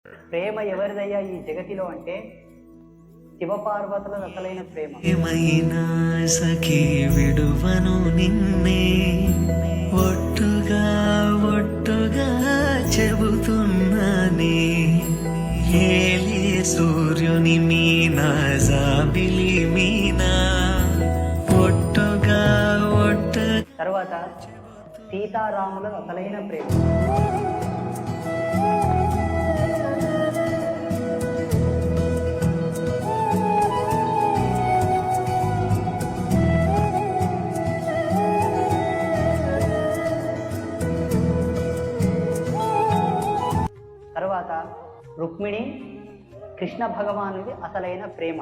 ప్రేమ ఎవరిదయ్యా ఈ జగతిలో అంటే శివపార్వతుల అసలైన ప్రేమ. ఏమైనా సఖీ విడువను నిన్నే ఒట్టుగా ఒట్టుగా చెబుతున్నానే. ఏలే సూర్యుని మీనా జాబిలి మీనా ఒట్టుగా తర్వాత సీతారాముల అసలైన ప్రేమ. తర్వాత రుక్మిణి కృష్ణ భగవానుడి అసలైన ప్రేమ.